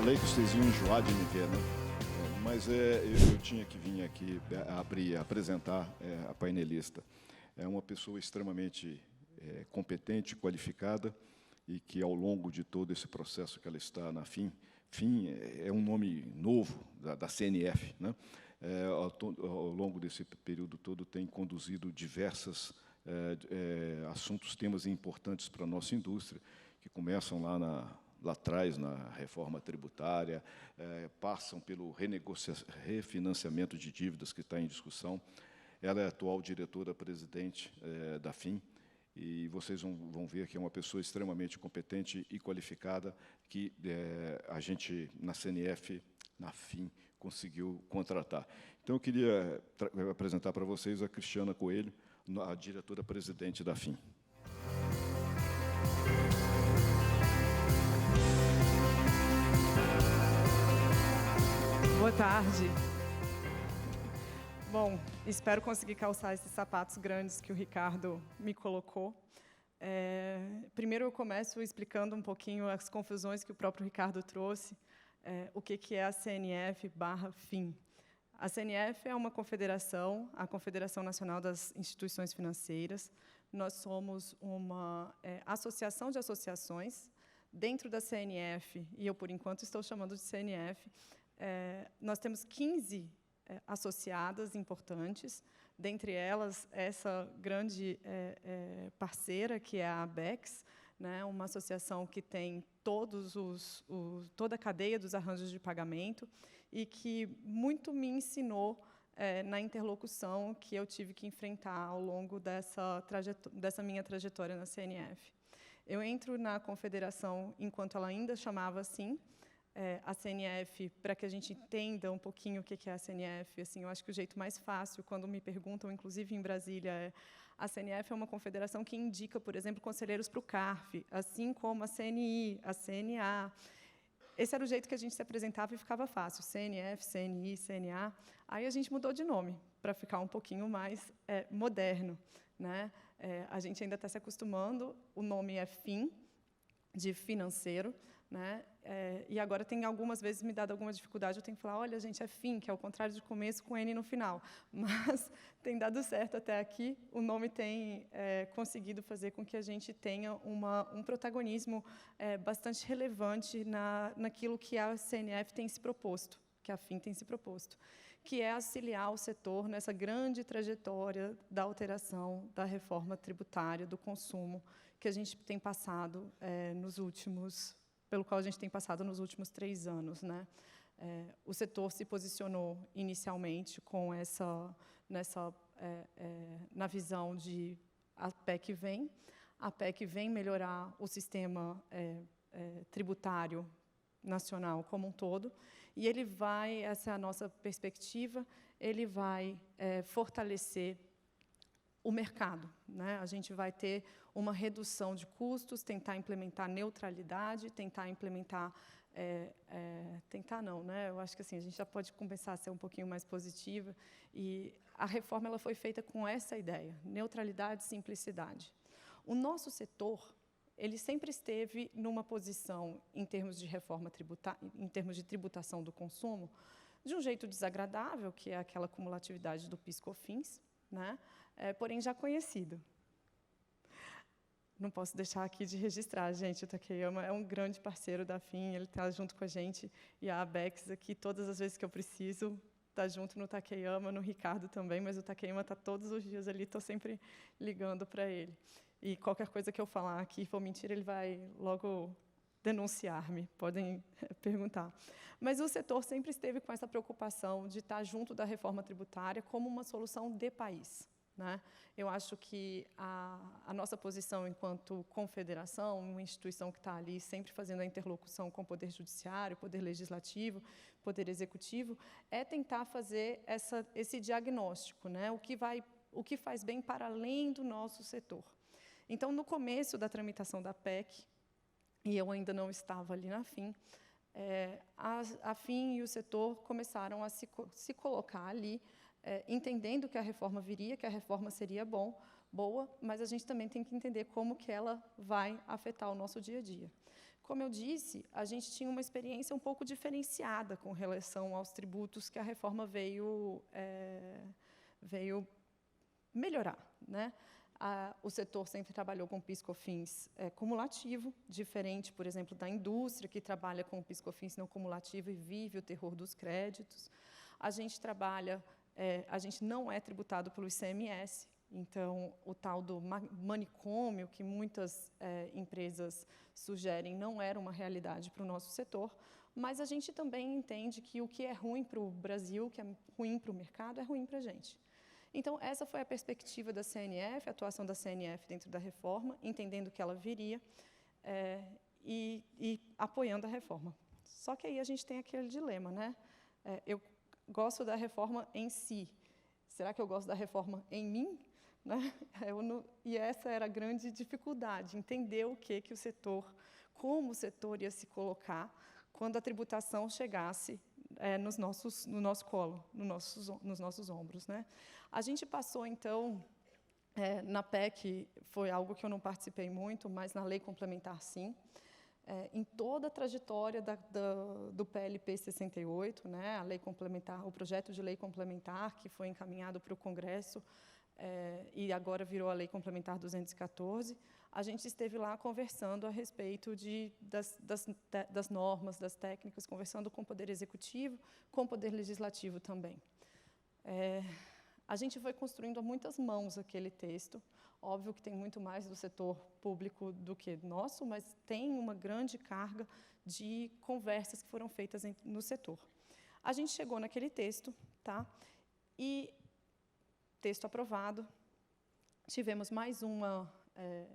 falei que vocês iam enjoar de me ver, né? Mas eu tinha que vir aqui apresentar a painelista. É uma pessoa extremamente competente, qualificada, e que, ao longo de todo esse processo que ela está na FIM é um nome novo da CNF, né? Ao longo desse período todo, tem conduzido diversos assuntos, temas importantes para a nossa indústria, que começam lá atrás, na reforma tributária, passam pelo refinanciamento de dívidas que está em discussão. Ela é a atual diretora-presidente da FIM, e vocês vão ver que é uma pessoa extremamente competente e qualificada, que a gente, na CNF, na FIM, conseguiu contratar. Então, eu queria apresentar para vocês a Cristiana Coelho, a diretora-presidente da FIM. Boa tarde. Bom, espero conseguir calçar esses sapatos grandes que o Ricardo me colocou. Primeiro, eu começo explicando um pouquinho as confusões que o próprio Ricardo trouxe, o que é a CNF/FIM. A CNF é uma confederação, a Confederação Nacional das Instituições Financeiras. Nós somos uma associação de associações. Dentro da CNF, e eu, por enquanto, estou chamando de CNF, nós temos 15 associadas importantes, dentre elas essa grande parceira, que é a ABEX, né, uma associação que tem toda a cadeia dos arranjos de pagamento e que muito me ensinou na interlocução que eu tive que enfrentar ao longo dessa minha trajetória na CNF. Eu entro na confederação enquanto ela ainda chamava assim, a CNF, para que a gente entenda um pouquinho o que é a CNF. Assim, eu acho que o jeito mais fácil, quando me perguntam, inclusive em Brasília, a CNF é uma confederação que indica, por exemplo, conselheiros para o CARF, assim como a CNI, a CNA. Esse era o jeito que a gente se apresentava e ficava fácil, CNF, CNI, CNA. Aí a gente mudou de nome, para ficar um pouquinho mais moderno, né? A gente ainda está se acostumando, o nome é FIM, de financeiro, né? E agora tem algumas vezes me dado alguma dificuldade, eu tenho que falar, olha, gente, é FIM, que é o contrário de começo com N no final. Mas tem dado certo até aqui, o nome tem conseguido fazer com que a gente tenha um protagonismo bastante relevante naquilo que a CNF tem se proposto, que a FIM tem se proposto, que é auxiliar o setor nessa grande trajetória da alteração da reforma tributária do consumo que a gente tem passado pelo qual a gente tem passado nos últimos 3 anos, né? O setor se posicionou inicialmente com na visão de a PEC vem melhorar o sistema tributário nacional como um todo, e essa é a nossa perspectiva, ele vai fortalecer o mercado, né? A gente vai ter uma redução de custos, tentar implementar neutralidade, tentar implementar... tentar não, né? Eu acho que assim, a gente já pode começar a ser um pouquinho mais positiva, e a reforma ela foi feita com essa ideia, neutralidade e simplicidade. O nosso setor, ele sempre esteve numa posição, em termos de reforma tributária, em termos de tributação do consumo, de um jeito desagradável, que é aquela cumulatividade do PIS/COFINS, né? Porém já conhecido. Não posso deixar aqui de registrar, gente, o Takeyama é um grande parceiro da FIM, ele está junto com a gente, e a ABEX aqui, todas as vezes que eu preciso, está junto no Takeyama, no Ricardo também, mas o Takeyama está todos os dias ali, estou sempre ligando para ele. E qualquer coisa que eu falar aqui for mentira, ele vai logo denunciar-me, podem perguntar. Mas o setor sempre esteve com essa preocupação de estar junto da reforma tributária como uma solução de país, né? Eu acho que a nossa posição enquanto confederação, uma instituição que está ali sempre fazendo a interlocução com o Poder Judiciário, Poder Legislativo, Poder Executivo, é tentar fazer esse diagnóstico, né? O que faz bem para além do nosso setor. Então, no começo da tramitação da PEC, e eu ainda não estava ali na FIM, a FIM e o setor começaram a se colocar ali, entendendo que a reforma viria, que a reforma seria boa, mas a gente também tem que entender como que ela vai afetar o nosso dia a dia. Como eu disse, a gente tinha uma experiência um pouco diferenciada com relação aos tributos que a reforma veio melhorar, né? O setor sempre trabalhou com PIS/COFINS cumulativo, diferente, por exemplo, da indústria, que trabalha com PIS/COFINS não cumulativo e vive o terror dos créditos. A gente trabalha, a gente não é tributado pelo ICMS, então, o tal do manicômio, que muitas empresas sugerem, não era uma realidade para o nosso setor, mas a gente também entende que o que é ruim para o Brasil, o que é ruim para o mercado, é ruim para a gente. Então, essa foi a perspectiva da CNF, a atuação da CNF dentro da reforma, entendendo que ela viria e apoiando a reforma. Só que aí a gente tem aquele dilema, né? Eu gosto da reforma em si. Será que eu gosto da reforma em mim? Né? E essa era a grande dificuldade, entender o que o setor, como o setor ia se colocar quando a tributação chegasse no nosso colo, nos nossos ombros. Né? A gente passou, então, na PEC, foi algo que eu não participei muito, mas na lei complementar, sim, em toda a trajetória do PLP 68, né, a lei complementar, o projeto de lei complementar, que foi encaminhado para o Congresso, e agora virou a Lei Complementar 214, a gente esteve lá conversando a respeito das normas, das técnicas, conversando com o Poder Executivo, com o Poder Legislativo também. A gente foi construindo a muitas mãos aquele texto. Óbvio que tem muito mais do setor público do que nosso, mas tem uma grande carga de conversas que foram feitas no setor. A gente chegou naquele texto, tá? E texto aprovado. Tivemos mais uma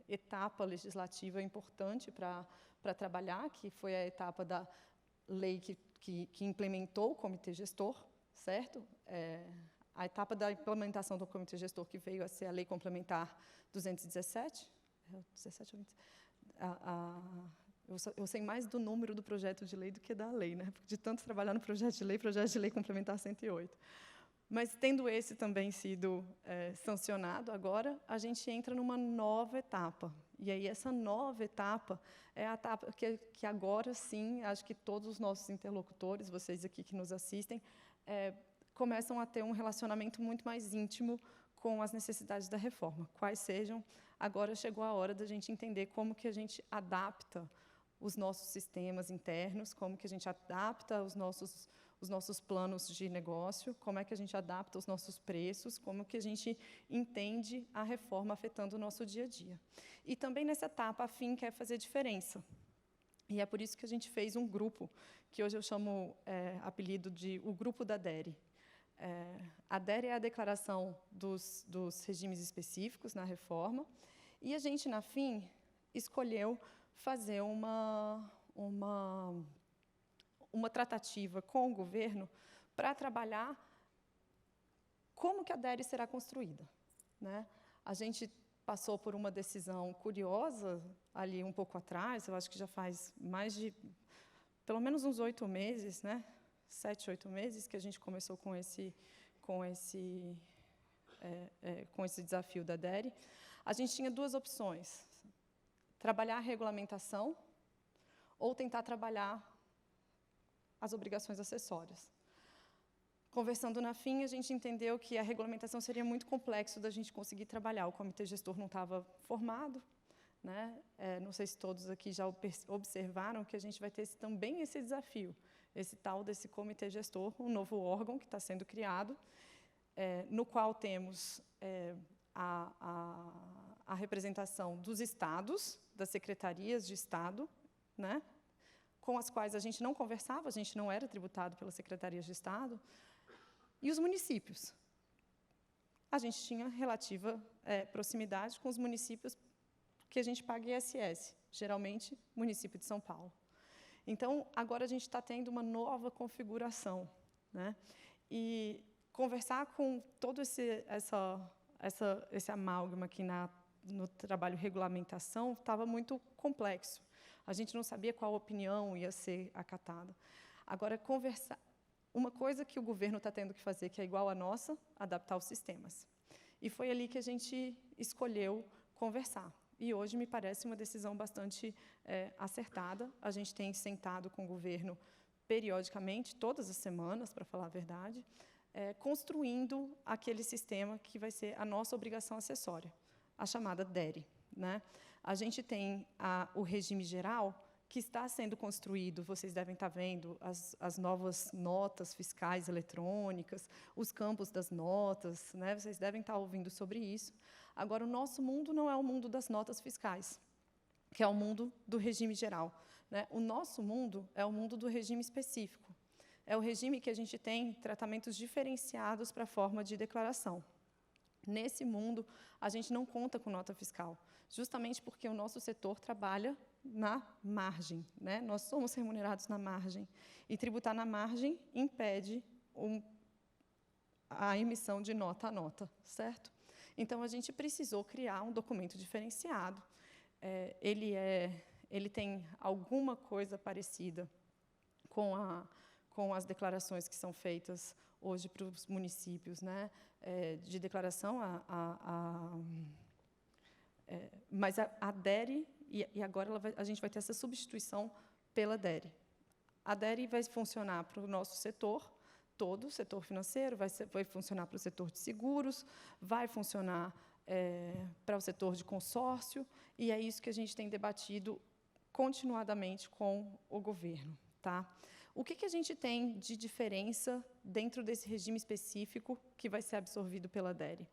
etapa legislativa importante para trabalhar, que foi a etapa da lei que implementou o comitê gestor, certo? A etapa da implementação do comitê gestor, que veio a ser a lei complementar 217, 17 ou 20, eu sei mais do número do projeto de lei do que da lei, né? De tanto trabalhar no projeto de lei complementar 108. Mas, tendo esse também sido sancionado agora, a gente entra numa nova etapa. E aí, essa nova etapa é a etapa que agora, sim, acho que todos os nossos interlocutores, vocês aqui que nos assistem, começam a ter um relacionamento muito mais íntimo com as necessidades da reforma. Quais sejam, agora chegou a hora da gente entender como que a gente adapta os nossos sistemas internos, como que a gente adapta os nossos planos de negócio, como é que a gente adapta os nossos preços, como que a gente entende a reforma afetando o nosso dia a dia. E também nessa etapa, a FIM quer fazer diferença. E é por isso que a gente fez um grupo, que hoje eu chamo apelido de o Grupo da DERE. A DERE é a declaração dos regimes específicos na reforma, e a gente, na FIM, escolheu fazer uma tratativa com o governo para trabalhar como que a DERE será construída. Né? A gente passou por uma decisão curiosa ali um pouco atrás, eu acho que já faz mais de, pelo menos uns 8 meses, né? 7, 8 meses que a gente começou com esse desafio da DERE. A gente tinha 2 opções: trabalhar a regulamentação ou tentar trabalhar as obrigações acessórias. Conversando na FIM, a gente entendeu que a regulamentação seria muito complexo da gente conseguir trabalhar. O comitê gestor não estava formado, né? Não sei se todos aqui já observaram que a gente vai ter também esse desafio, esse tal desse comitê gestor, um novo órgão que está sendo criado, no qual temos a representação dos estados, das secretarias de Estado, né? Com as quais a gente não conversava, a gente não era tributado pelas secretarias de Estado, e os municípios. A gente tinha relativa proximidade com os municípios que a gente paga ISS, geralmente município de São Paulo. Então, agora a gente está tendo uma nova configuração, né? E conversar com todo esse amálgama aqui no trabalho regulamentação estava muito complexo. A gente não sabia qual opinião ia ser acatada. Agora, conversar. Uma coisa que o governo está tendo que fazer, que é igual à nossa, adaptar os sistemas. E foi ali que a gente escolheu conversar. e hoje me parece uma decisão bastante acertada. A gente tem sentado com o governo periodicamente, todas as semanas, para falar a verdade, construindo aquele sistema que vai ser a nossa obrigação acessória, a chamada DERE, né? A gente tem o regime geral, que está sendo construído, vocês devem estar vendo as novas notas fiscais eletrônicas, os campos das notas, né? Vocês devem estar ouvindo sobre isso. Agora, o nosso mundo não é o mundo das notas fiscais, que é o mundo do regime geral, né? O nosso mundo é o mundo do regime específico. É o regime que a gente tem tratamentos diferenciados para a forma de declaração. Nesse mundo, a gente não conta com nota fiscal, justamente porque o nosso setor trabalha na margem, né? Nós somos remunerados na margem, e tributar na margem impede a emissão de nota a nota, certo? Então, a gente precisou criar um documento diferenciado. Ele tem alguma coisa parecida com as declarações que são feitas hoje para os municípios, né? De declaração mas a DERE, e agora a gente vai ter essa substituição pela DERE. A DERE vai funcionar para o nosso setor todo, o setor financeiro, vai funcionar para o setor de seguros, vai funcionar para o setor de consórcio, e é isso que a gente tem debatido continuadamente com o governo. Tá? O que a gente tem de diferença dentro desse regime específico que vai ser absorvido pela DERE?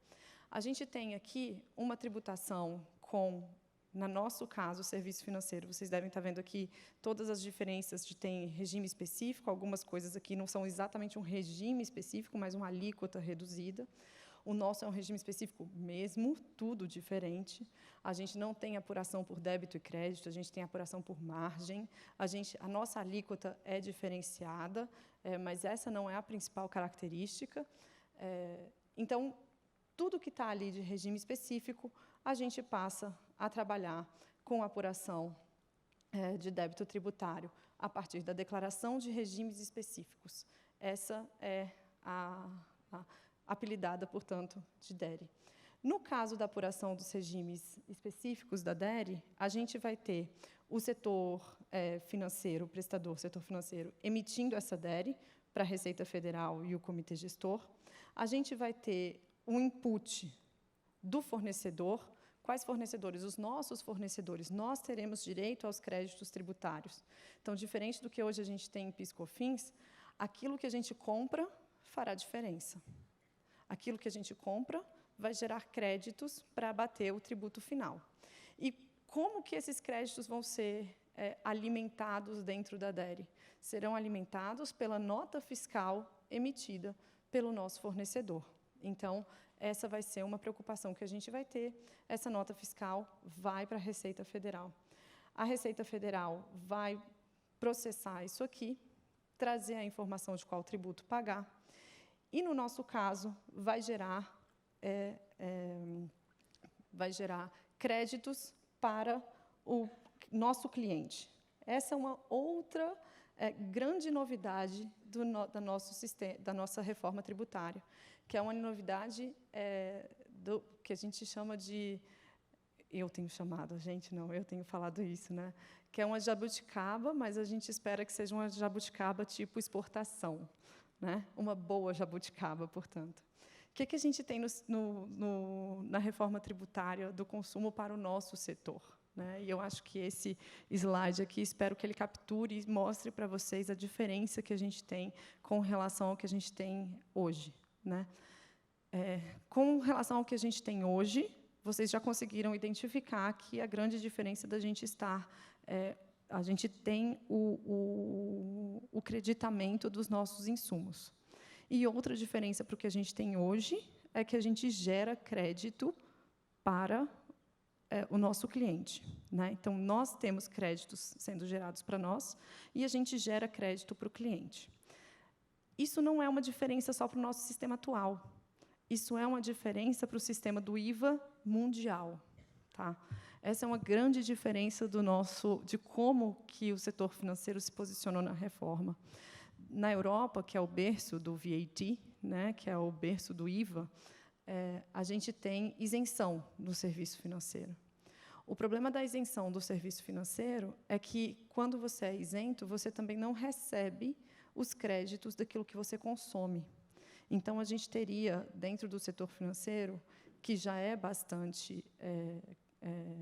A gente tem aqui uma tributação no nosso caso, o serviço financeiro. Vocês devem estar vendo aqui todas as diferenças de ter regime específico. Algumas coisas aqui não são exatamente um regime específico, mas uma alíquota reduzida. O nosso é um regime específico mesmo, tudo diferente. A gente não tem apuração por débito e crédito, a gente tem apuração por margem. A nossa alíquota é diferenciada, mas essa não é a principal característica. Então, tudo que está ali de regime específico, a gente passa a trabalhar com apuração de débito tributário a partir da declaração de regimes específicos. Essa é apelidada, portanto, de DERE. No caso da apuração dos regimes específicos da DERE, a gente vai ter o setor financeiro, o prestador, setor financeiro, emitindo essa DERE para a Receita Federal e o Comitê Gestor. A gente vai ter um input do fornecedor. Quais fornecedores? Os nossos fornecedores. Nós teremos direito aos créditos tributários. Então, diferente do que hoje a gente tem em PIS/COFINS, aquilo que a gente compra fará diferença. Aquilo que a gente compra vai gerar créditos para abater o tributo final. E como que esses créditos vão ser alimentados dentro da DERE? Serão alimentados pela nota fiscal emitida pelo nosso fornecedor. Então, essa vai ser uma preocupação que a gente vai ter. Essa nota fiscal vai para a Receita Federal. A Receita Federal vai processar isso aqui, trazer a informação de qual tributo pagar, e, no nosso caso, vai gerar créditos para o nosso cliente. Essa é uma outra grande novidade da nossa reforma tributária, que é uma novidade que a gente chama de... Eu tenho falado isso, né? Que é uma jabuticaba, mas a gente espera que seja uma jabuticaba tipo exportação, né? Uma boa jabuticaba, portanto. O que a gente tem na reforma tributária do consumo para o nosso setor? Né? E eu acho que esse slide aqui, espero que ele capture e mostre para vocês a diferença que a gente tem com relação ao que a gente tem hoje. Né? Com relação ao que a gente tem hoje, vocês já conseguiram identificar que a grande diferença da gente estar... a gente tem o creditamento dos nossos insumos. E outra diferença para o que a gente tem hoje é que a gente gera crédito para o nosso cliente. Né? Então, nós temos créditos sendo gerados para nós e a gente gera crédito para o cliente. Isso não é uma diferença só para o nosso sistema atual. Isso é uma diferença para o sistema do IVA mundial. Tá? Essa é uma grande diferença de como que o setor financeiro se posicionou na reforma. Na Europa, que é o berço do VAT, né, que é o berço do IVA, a gente tem isenção no serviço financeiro. O problema da isenção do serviço financeiro é que, quando você é isento, você também não recebe os créditos daquilo que você consome. Então, a gente teria, dentro do setor financeiro, que já é bastante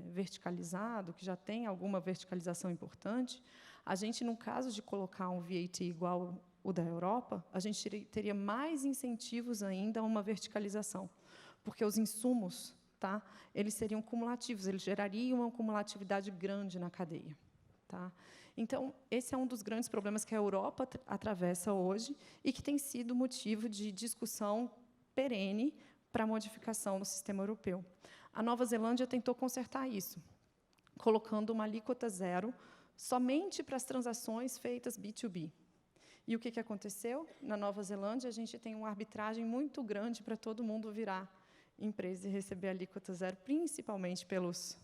verticalizado, que já tem alguma verticalização importante, a gente, no caso de colocar um VAT igual o da Europa, a gente teria mais incentivos ainda a uma verticalização, porque os insumos, tá, eles seriam cumulativos, eles gerariam uma cumulatividade grande na cadeia. Tá? Então, esse é um dos grandes problemas que a Europa atravessa hoje e que tem sido motivo de discussão perene para a modificação no sistema europeu. A Nova Zelândia tentou consertar isso, colocando uma alíquota zero somente para as transações feitas B2B. E o que aconteceu? Na Nova Zelândia, a gente tem uma arbitragem muito grande para todo mundo virar empresa e receber alíquota zero, principalmente pelos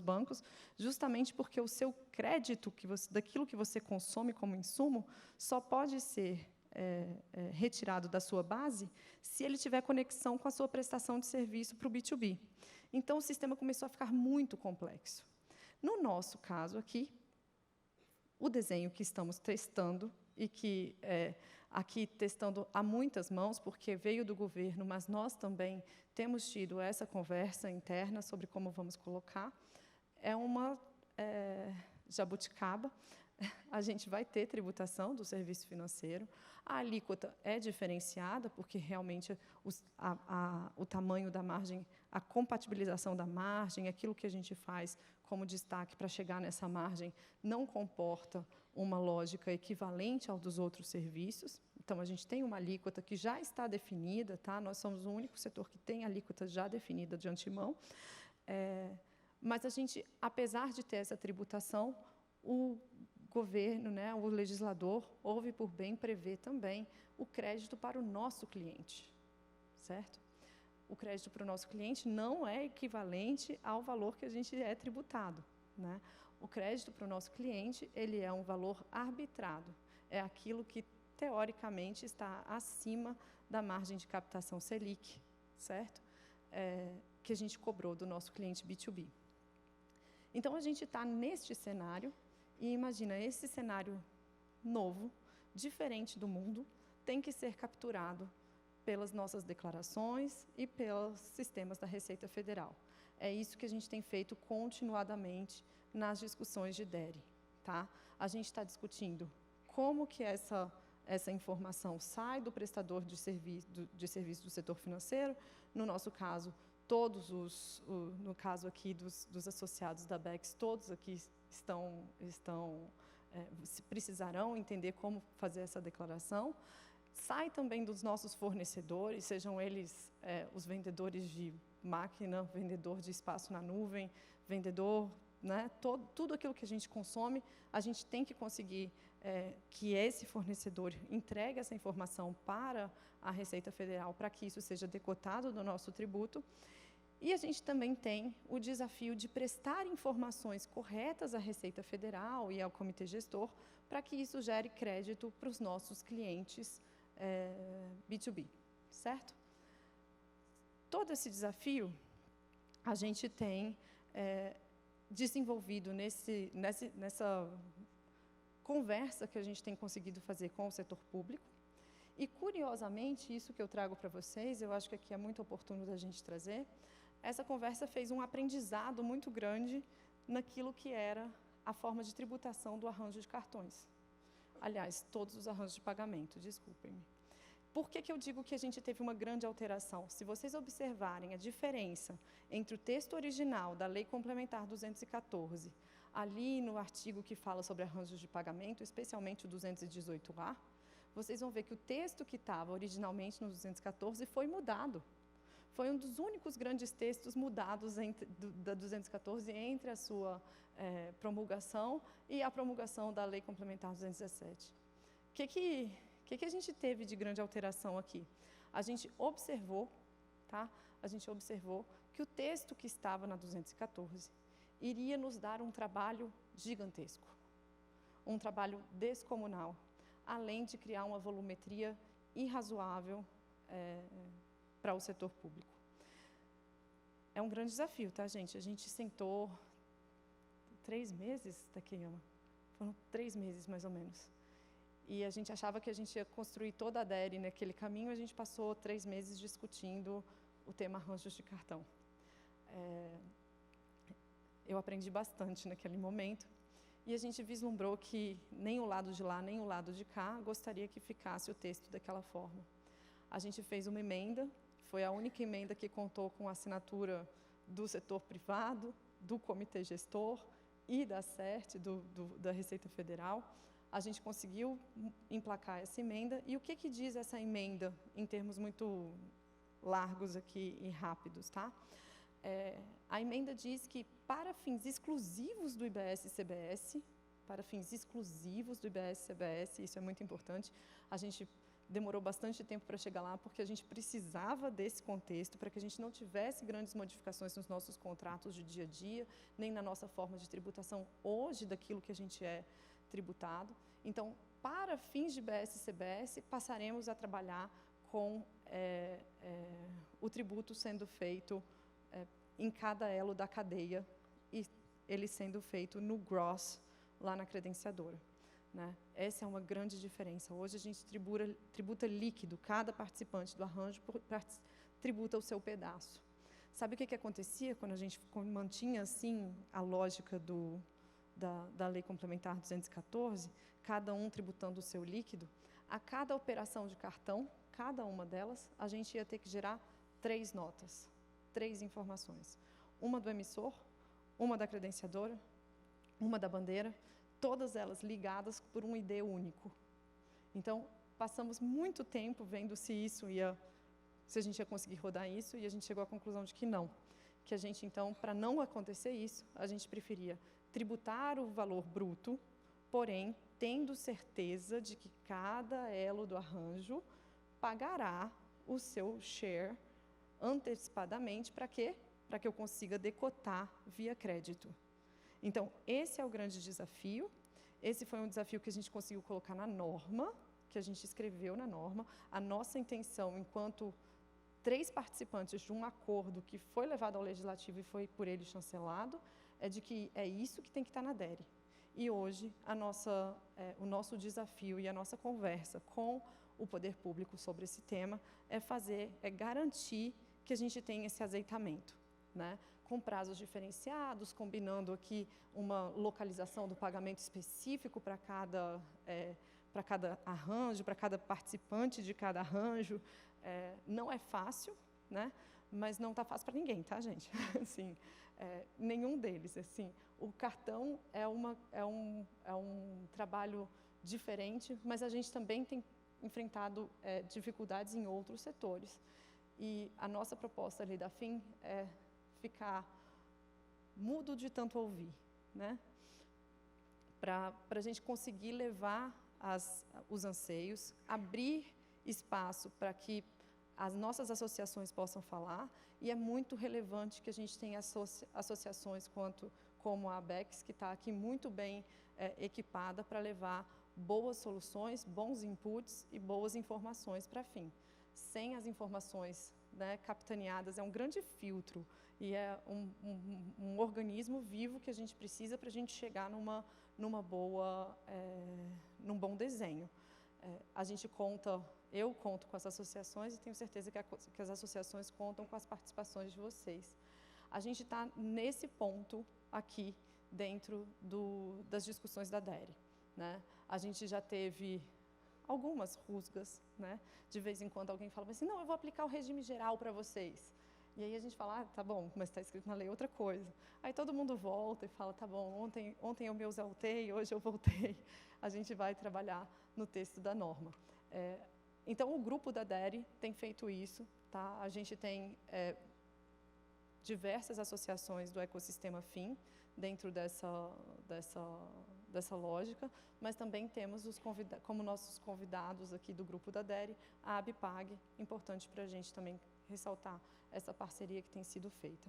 bancos, justamente porque o seu crédito, daquilo que você consome como insumo, só pode ser retirado da sua base se ele tiver conexão com a sua prestação de serviço para o B2B. Então, o sistema começou a ficar muito complexo. No nosso caso aqui, o desenho que estamos testando, e que aqui testando a muitas mãos, porque veio do governo, mas nós também temos tido essa conversa interna sobre como vamos colocar, é uma jabuticaba. A gente vai ter tributação do serviço financeiro, a alíquota é diferenciada, porque realmente o tamanho da margem, a compatibilização da margem, aquilo que a gente faz como destaque para chegar nessa margem, não comporta uma lógica equivalente ao dos outros serviços. Então, a gente tem uma alíquota que já está definida, tá? Nós somos o único setor que tem alíquota já definida de antemão. Mas a gente, apesar de ter essa tributação, o governo, né, o legislador, houve por bem prever também o crédito para o nosso cliente, certo? O crédito para o nosso cliente não é equivalente ao valor que a gente é tributado, né? O crédito para o nosso cliente, ele é um valor arbitrado, é aquilo que, teoricamente, está acima da margem de captação Selic, certo? Que a gente cobrou do nosso cliente B2B. Então, a gente está neste cenário, e imagina, esse cenário novo, diferente do mundo, tem que ser capturado pelas nossas declarações e pelos sistemas da Receita Federal. É isso que a gente tem feito continuadamente nas discussões de DERE. Tá? A gente está discutindo como que essa informação sai do prestador de serviço do setor financeiro, no nosso caso, no caso aqui dos associados da BEX, todos aqui precisarão entender como fazer essa declaração. Sai também dos nossos fornecedores, sejam eles os vendedores de máquina, vendedor de espaço na nuvem, vendedor, né, tudo aquilo que a gente consome, a gente tem que conseguir que esse fornecedor entregue essa informação para a Receita Federal, para que isso seja decotado do nosso tributo. E a gente também tem o desafio de prestar informações corretas à Receita Federal e ao Comitê Gestor, para que isso gere crédito para os nossos clientes B2B, certo? Todo esse desafio a gente tem desenvolvido nessa conversa que a gente tem conseguido fazer com o setor público. E, curiosamente, isso que eu trago para vocês, eu acho que aqui é muito oportuno da gente trazer, essa conversa fez um aprendizado muito grande naquilo que era a forma de tributação do arranjo de cartões. Aliás, todos os arranjos de pagamento, desculpem-me. Por que eu digo que a gente teve uma grande alteração? Se vocês observarem a diferença entre o texto original da Lei Complementar 214, ali no artigo que fala sobre arranjos de pagamento, especialmente o 218A, vocês vão ver que o texto que estava originalmente no 214 foi mudado. Foi um dos únicos grandes textos mudados da 214 entre a sua promulgação e a promulgação da Lei Complementar 217. O que a gente teve de grande alteração aqui? A gente observou, tá? A gente observou que o texto que estava na 214 iria nos dar um trabalho gigantesco, um trabalho descomunal, além de criar uma volumetria irrazoável para o setor público. É um grande desafio, tá, gente? A gente sentou 3 meses, Takeyama? Foram 3 meses, mais ou menos. E a gente achava que a gente ia construir toda a DERE naquele caminho, a gente passou 3 meses discutindo o tema arranjos de cartão. Eu aprendi bastante naquele momento, e a gente vislumbrou que nem o lado de lá, nem o lado de cá gostaria que ficasse o texto daquela forma. A gente fez uma emenda, foi a única emenda que contou com a assinatura do setor privado, do comitê gestor e da CERT, da Receita Federal. A gente conseguiu emplacar essa emenda, e o que diz essa emenda, em termos muito largos aqui e rápidos, tá? A emenda diz que, para fins exclusivos do IBS-CBS, isso é muito importante, a gente demorou bastante tempo para chegar lá, porque a gente precisava desse contexto, para que a gente não tivesse grandes modificações nos nossos contratos de dia a dia, nem na nossa forma de tributação hoje daquilo que a gente é tributado. Então, para fins de IBS-CBS, passaremos a trabalhar com o tributo sendo feito em cada elo da cadeia, e ele sendo feito no gross, lá na credenciadora, né? Essa é uma grande diferença. Hoje a gente tributa líquido, cada participante do arranjo tributa o seu pedaço. Sabe o que acontecia quando a gente mantinha assim a lógica da Lei Complementar 214, cada um tributando o seu líquido? A cada operação de cartão, cada uma delas, a gente ia ter que gerar 3 notas, 3 informações. Uma do emissor, uma da credenciadora, uma da bandeira, todas elas ligadas por um ID único. Então, passamos muito tempo vendo se a gente ia conseguir rodar isso, e a gente chegou à conclusão de que não. Que a gente, então, para não acontecer isso, a gente preferia tributar o valor bruto, porém, tendo certeza de que cada elo do arranjo pagará o seu share antecipadamente. Para quê? Para que eu consiga decotar via crédito. Então, esse é o grande desafio. Esse foi um desafio que a gente conseguiu colocar na norma, que a gente escreveu na norma. A nossa intenção, enquanto 3 participantes de um acordo que foi levado ao Legislativo e foi por ele chancelado, é de que é isso que tem que estar na DERE. E hoje, o nosso desafio e a nossa conversa com o poder público sobre esse tema é garantir que a gente tenha esse azeitamento, né? Com prazos diferenciados, combinando aqui uma localização do pagamento específico para cada arranjo, para cada participante de cada arranjo. Não é fácil, né? Mas não está fácil para ninguém, tá, gente? Assim, nenhum deles. Assim, o cartão é um trabalho diferente, mas a gente também tem enfrentado dificuldades em outros setores. E a nossa proposta ali da FIM é ficar mudo de tanto ouvir, né? Para a gente conseguir levar os anseios, abrir espaço para que as nossas associações possam falar, e é muito relevante que a gente tenha associações como a ABEX, que está aqui muito bem equipada para levar boas soluções, bons inputs e boas informações para a FIM. Sem as informações, né, capitaneadas, é um grande filtro, e é um organismo vivo que a gente precisa para a gente chegar num bom desenho. Eu conto com as associações, e tenho certeza que as associações contam com as participações de vocês. A gente está nesse ponto aqui, dentro das discussões da DERE, né? A gente já teve algumas rusgas, né? De vez em quando alguém fala assim, não, eu vou aplicar o regime geral para vocês. E aí a gente fala, tá bom, mas está escrito na lei outra coisa. Aí todo mundo volta e fala, tá bom, ontem eu me exaltei, hoje eu voltei. A gente vai trabalhar no texto da norma. Então, o grupo da DERE tem feito isso, tá? A gente tem diversas associações do ecossistema FIM dentro dessa lógica, mas também temos como nossos convidados aqui do grupo da DERE, a ABPAG, importante para a gente também ressaltar essa parceria que tem sido feita.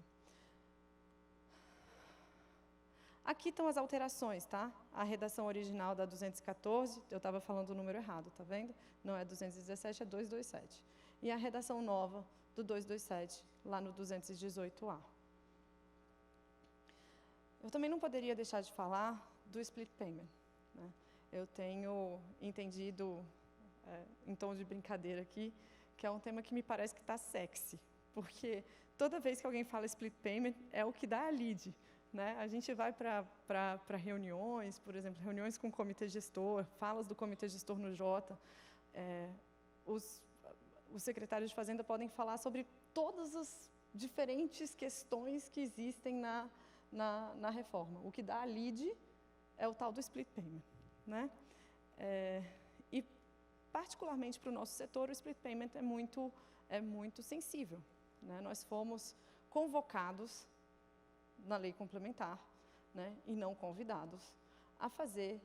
Aqui estão as alterações, tá? A redação original da 214, eu estava falando o número errado, tá vendo? Não é 217, é 227. E a redação nova do 227, lá no 218A. Eu também não poderia deixar de falar do split payment, né? Eu tenho entendido, em tom de brincadeira aqui, que é um tema que me parece que está sexy, porque toda vez que alguém fala split payment, é o que dá a lead, né? A gente vai para reuniões, por exemplo, reuniões com o comitê gestor, falas do comitê gestor no Jota, os secretários de Fazenda podem falar sobre todas as diferentes questões que existem na reforma. O que dá a lead é o tal do split payment, né? E, particularmente para o nosso setor, o split payment é muito sensível, né? Nós fomos convocados na lei complementar, né, e não convidados a fazer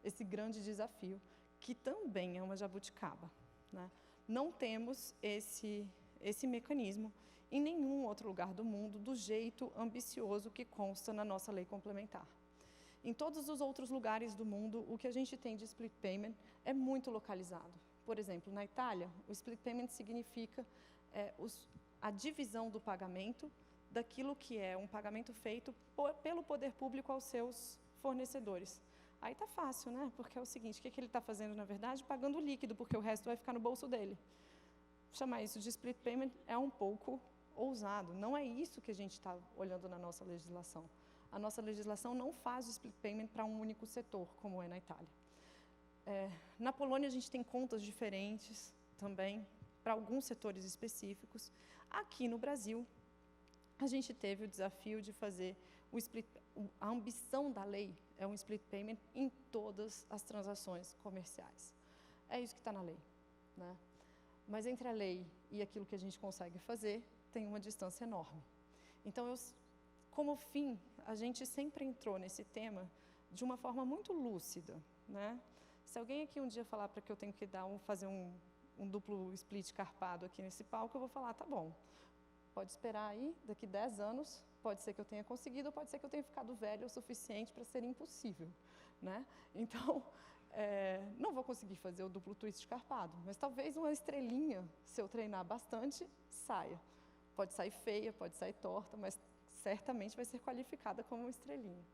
esse grande desafio, que também é uma jabuticaba, né? Não temos esse mecanismo em nenhum outro lugar do mundo do jeito ambicioso que consta na nossa lei complementar. Em todos os outros lugares do mundo, o que a gente tem de split payment é muito localizado. Por exemplo, na Itália, o split payment significa a divisão do pagamento daquilo que é um pagamento feito pelo poder público aos seus fornecedores. Aí está fácil, né? Porque é o seguinte, o que ele está fazendo, na verdade? Pagando o líquido, porque o resto vai ficar no bolso dele. Chamar isso de split payment é um pouco ousado. Não é isso que a gente está olhando na nossa legislação. A nossa legislação não faz o split payment para um único setor, como é na Itália. Na Polônia, a gente tem contas diferentes também, para alguns setores específicos. Aqui no Brasil, a gente teve o desafio de fazer a ambição da lei é um split payment em todas as transações comerciais. É isso que está na lei, né? Mas entre a lei e aquilo que a gente consegue fazer, tem uma distância enorme. Então, como fim, a gente sempre entrou nesse tema de uma forma muito lúcida, né? Se alguém aqui um dia falar para que eu tenho que fazer um duplo split carpado aqui nesse palco, eu vou falar, tá bom, pode esperar aí, daqui 10 anos, pode ser que eu tenha conseguido, ou pode ser que eu tenha ficado velho o suficiente para ser impossível, né? Então, não vou conseguir fazer o duplo twist carpado, mas talvez uma estrelinha, se eu treinar bastante, saia. Pode sair feia, pode sair torta, mas certamente vai ser qualificada como uma estrelinha.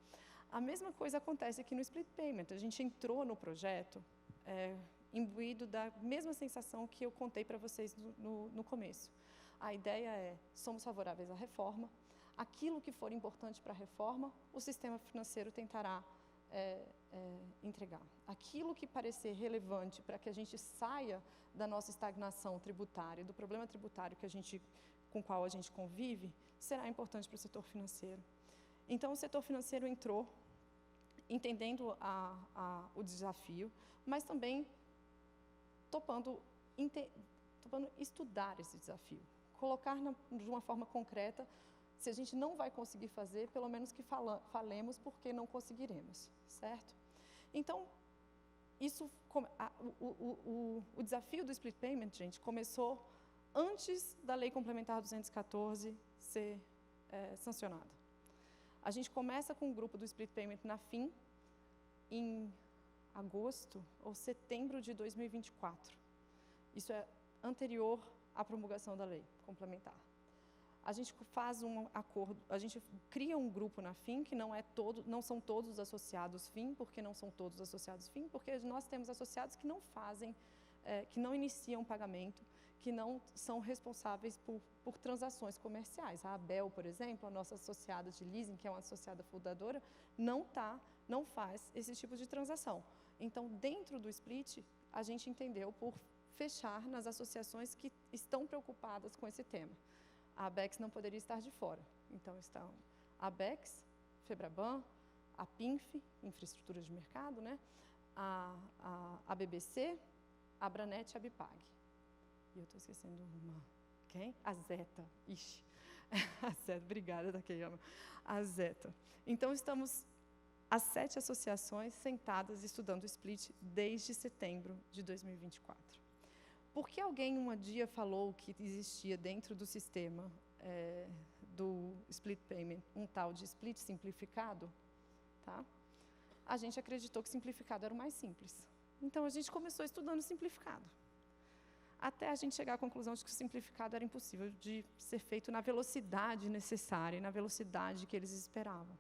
A mesma coisa acontece aqui no split payment. A gente entrou no projeto imbuído da mesma sensação que eu contei para vocês no começo. A ideia somos favoráveis à reforma, aquilo que for importante para a reforma, o sistema financeiro tentará entregar. Aquilo que parecer relevante para que a gente saia da nossa estagnação tributária, do problema tributário com o qual a gente convive, será importante para o setor financeiro. Então, o setor financeiro entrou, entendendo o desafio, mas também topando estudar esse desafio, colocar de uma forma concreta. Se a gente não vai conseguir fazer, pelo menos que falemos porque não conseguiremos, certo? Então, o desafio do split payment, gente, começou antes da Lei Complementar 214 ser sancionada. A gente começa com o grupo do split payment na FIM em agosto ou setembro de 2024. Isso é anterior à promulgação da lei complementar. A gente faz um acordo, a gente cria um grupo na FIM, que não são todos associados FIM, porque não são todos associados FIM, porque nós temos associados que não fazem, que não iniciam pagamento, que não são responsáveis por transações comerciais. A ABEL, por exemplo, a nossa associada de leasing, que é uma associada fundadora, não faz esse tipo de transação. Então, dentro do split, a gente entendeu por fechar nas associações que estão preocupadas com esse tema. A ABEX não poderia estar de fora. Então, estão a ABEX, FEBRABAN, a PINF, Infraestrutura de Mercado, né? a BBC, a Abranet e a Bipag. E eu estou esquecendo uma. Quem? A Zeta. Ixi. A Zeta, obrigada, Takeyama. A Zeta. Então, estamos as 7 associações sentadas estudando o split desde setembro de 2024. Por que alguém um dia falou que existia dentro do sistema do split payment um tal de split simplificado? Tá? A gente acreditou que simplificado era o mais simples. Então, a gente começou estudando simplificado. até a gente chegar à conclusão de que o simplificado era impossível de ser feito na velocidade necessária, na velocidade que eles esperavam.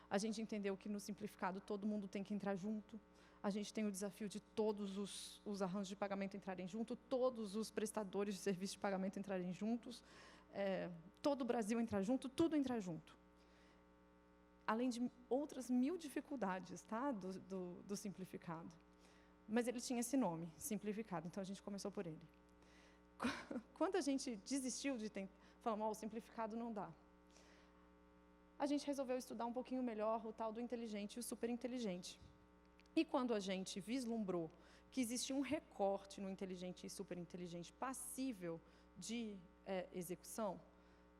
A gente entendeu que no simplificado todo mundo tem que entrar junto, a gente tem o desafio de todos os arranjos de pagamento entrarem junto, todos os prestadores de serviço de pagamento entrarem juntos, todo o Brasil entrar junto, tudo entrar junto. Além de outras 1000 dificuldades, tá, do simplificado. Mas ele tinha esse nome, simplificado, então a gente começou por ele. Quando a gente desistiu de tentar, falamos, o simplificado não dá. A gente resolveu estudar um pouquinho melhor o tal do inteligente e o superinteligente. E quando a gente vislumbrou que existia um recorte no inteligente e superinteligente passível de execução,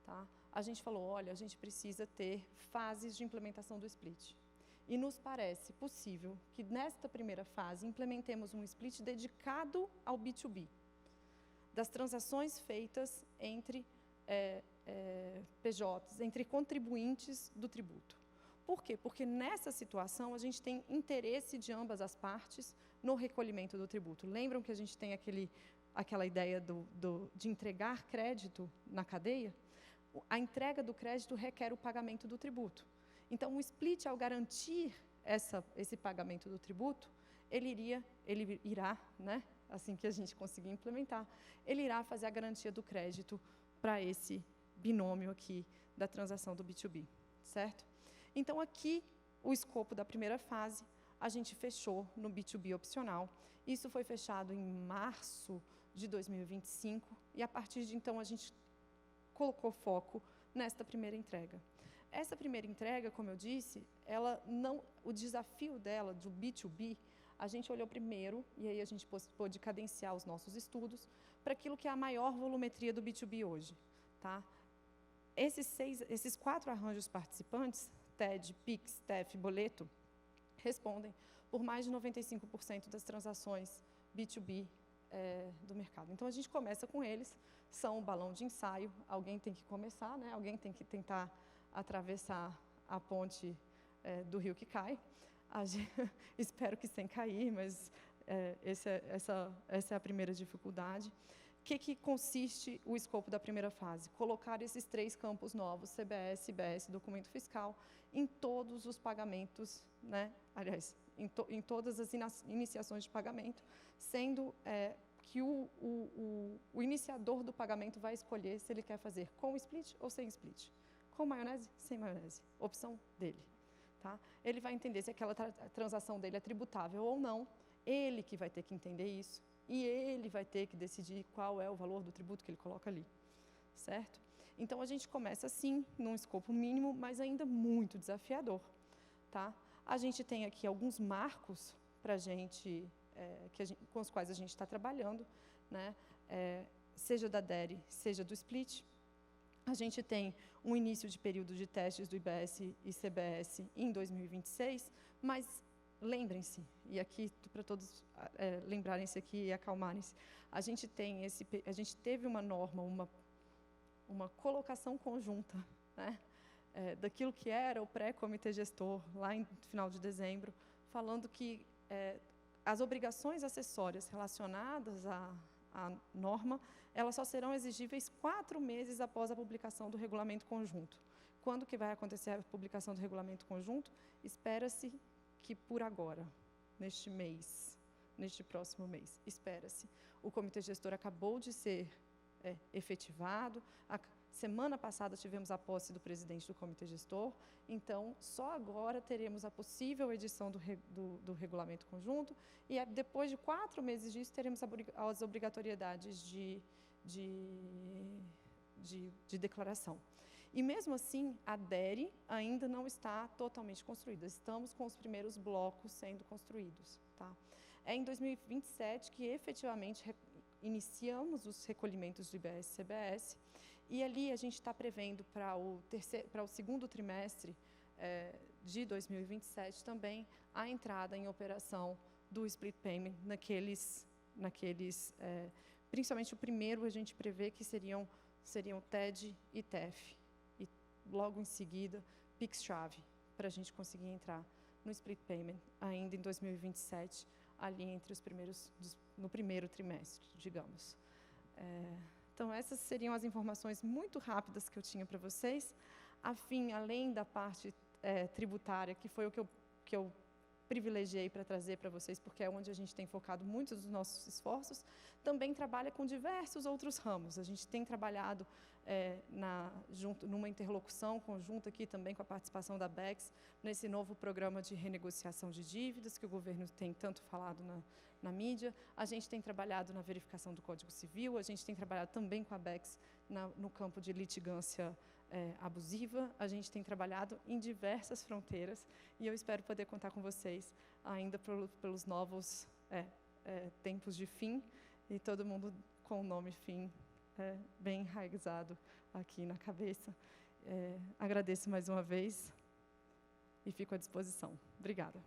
tá? A gente falou, olha, a gente precisa ter fases de implementação do split. E nos parece possível que, nesta primeira fase, implementemos um split dedicado ao B2B, das transações feitas entre PJs, entre contribuintes do tributo. Por quê? Porque, nessa situação, a gente tem interesse de ambas as partes no recolhimento do tributo. Lembram que a gente tem aquela ideia de entregar crédito na cadeia? A entrega do crédito requer o pagamento do tributo. Então, o split, ao garantir esse pagamento do tributo, ele irá, né, assim que a gente conseguir implementar, ele irá fazer a garantia do crédito para esse binômio aqui da transação do B2B, certo? Então, aqui, o escopo da primeira fase, a gente fechou no B2B opcional. Isso foi fechado em março de 2025, e, a partir de então, a gente colocou foco nesta primeira entrega. Essa primeira entrega, como eu disse, o desafio dela, do B2B, a gente olhou primeiro, e aí a gente pôde cadenciar os nossos estudos, para aquilo que é a maior volumetria do B2B hoje. Tá? Esses 4 arranjos participantes, TED, PIX, TEF, Boleto, respondem por mais de 95% das transações B2B do mercado. Então, a gente começa com eles, são um balão de ensaio, alguém tem que começar, né? Alguém tem que tentar atravessar a ponte do rio que cai. Espero que sem cair, mas essa é a primeira dificuldade. Que consiste o escopo da primeira fase? Colocar esses 3 campos novos, CBS, IBS, documento fiscal, em todos os pagamentos, né? Aliás, em todas as iniciações de pagamento, sendo que o iniciador do pagamento vai escolher se ele quer fazer com split ou sem split. Com maionese, sem maionese. Opção dele. Tá? Ele vai entender se aquela transação dele é tributável ou não, ele que vai ter que entender isso, e ele vai ter que decidir qual é o valor do tributo que ele coloca ali, certo? Então, a gente começa, sim, num escopo mínimo, mas ainda muito desafiador, tá? A gente tem aqui alguns marcos para a gente, com os quais a gente está trabalhando, né? Seja da DERE, seja do split. A gente tem um início de período de testes do IBS e CBS em 2026, mas lembrem-se, e aqui para todos lembrarem-se aqui e acalmarem-se, a gente teve uma norma, uma colocação conjunta, né, daquilo que era o pré-comitê gestor, lá no final de dezembro, falando que as obrigações acessórias relacionadas à norma, elas só serão exigíveis 4 meses após a publicação do regulamento conjunto. Quando que vai acontecer a publicação do regulamento conjunto? Espera-se que por agora, neste mês, neste próximo mês, espera-se. O comitê gestor acabou de ser efetivado. A semana passada tivemos a posse do presidente do comitê gestor, então só agora teremos a possível edição do regulamento conjunto, e depois de 4 meses disso teremos as obrigatoriedades de declaração. E mesmo assim, a DERE ainda não está totalmente construída. Estamos com os primeiros blocos sendo construídos. Tá? É em 2027 que efetivamente iniciamos os recolhimentos do IBS e CBS, e ali a gente está prevendo para o segundo trimestre de 2027 também a entrada em operação do split payment principalmente o primeiro a gente prevê que seriam TED e TEF, e logo em seguida PIX-chave, para a gente conseguir entrar no split payment ainda em 2027, ali no primeiro trimestre, digamos. Então, essas seriam as informações muito rápidas que eu tinha para vocês. Além da parte tributária, que foi o que eu privilegiei para trazer para vocês, porque é onde a gente tem focado muitos dos nossos esforços, também trabalha com diversos outros ramos. A gente tem trabalhado numa interlocução conjunta aqui também com a participação da BEX, nesse novo programa de renegociação de dívidas, que o governo tem tanto falado na mídia. A gente tem trabalhado na verificação do Código Civil, a gente tem trabalhado também com a BEX no campo de litigância abusiva, a gente tem trabalhado em diversas fronteiras, e eu espero poder contar com vocês ainda pelos novos tempos de FIM, e todo mundo com o nome FIM bem enraizado aqui na cabeça. Agradeço mais uma vez e fico à disposição. Obrigada.